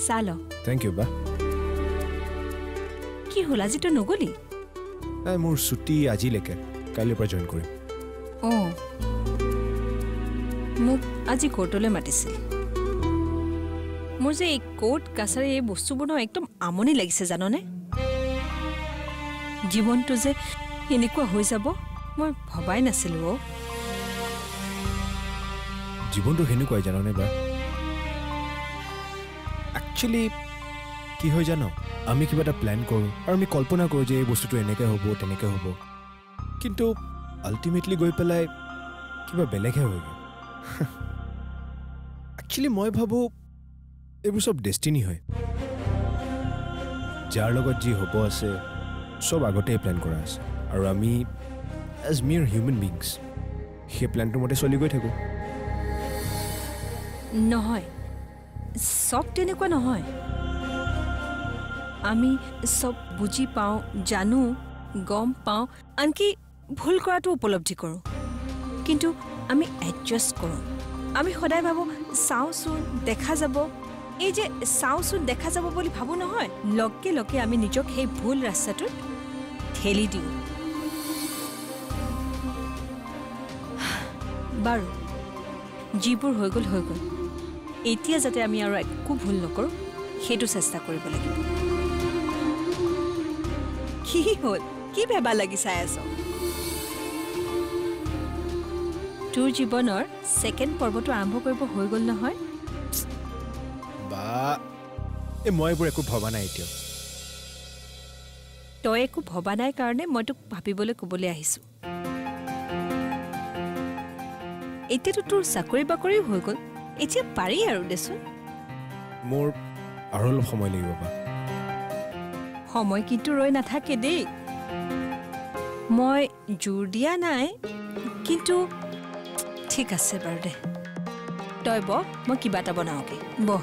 চাহ ল thank U বা কি হ'ল আজি তই নগলি মোৰ ছুটি আজিলৈকে কাইলৈৰ পৰা জইন কৰিম অঁ মোক আজি কোৰ্টলৈ মাতিছিল মোৰ যে এই কোৰ্ট কাছাৰী এই বস্তুবোৰ একদম আমনি লাগিছে জাননে জীৱনটো যে এনেকুৱা হৈ যাব মই ভবাই নাছিলোঁ জীৱনটো সেনেকুৱাই জাননে বা একচুৱেলি কি হয় জানো আমি কিবা এটা প্লেন কৰোঁ আৰু আমি কল্পনা কৰোঁ যে এই বস্তুটো এনেকৈ হ'ব তেনেকৈ হ'ব কিন্তু আল্টিমেটলি গৈ পেলাই কিবা বেলেগহে হয়গৈ একচুৱেলি মই ভাবোঁ এইবোৰ চব ডেষ্টিনি হয় যাৰ লগত যি হ'ব আছে চব আগতেই প্লেন কৰা আছে আৰু আমি এজ মিয়াৰ হিউমেন বিংছ সেই প্লেনটোৰ মতে চলি গৈ থাকোঁ নহয় চব তেনেকুৱা নহয় আমি চব বুজি পাওঁ জানো গম পাওঁ আনকি ভুল কৰাটো উপলব্ধি কৰোঁ কিন্তু আমি এডজাষ্ট কৰোঁ আমি সদায় ভাবোঁ চাওঁচোন দেখা যাব এই যে চাওঁচোন দেখা যাব বুলি ভাবোঁ নহয় লগে লগে আমি নিজক সেই ভুল ৰাস্তাটোত ঠেলি দিওঁ বাৰু যিবোৰ হৈ গ'ল এতিয়া যাতে আমি আৰু একো ভুল নকৰোঁ সেইটো চেষ্টা কৰিব লাগিব কি হ'ল কি ভেবা লাগি চাই আছ তোৰ জীৱনৰ ছেকেণ্ড পৰ্বটো আৰম্ভ কৰিব হৈ গ'ল নহয় বা এই মই এইবোৰ একো ভবা নাই এতিয়া তই একো ভবা নাই কাৰণে মই তোক ভাবিবলৈ ক'বলৈ আহিছোঁ এতিয়াতো তোৰ চাকৰি বাকৰিও হৈ গ'ল এতিয়া পাৰি আৰু দেচোন মোৰ আৰু অলপ সময় লাগিব বা সময় কিন্তু ৰৈ নাথাকে দেই মই জোৰ দিয়া নাই কিন্তু ঠিক আছে বাৰু দে তই বহ মই কিবা এটা বনাওঁগৈ বহ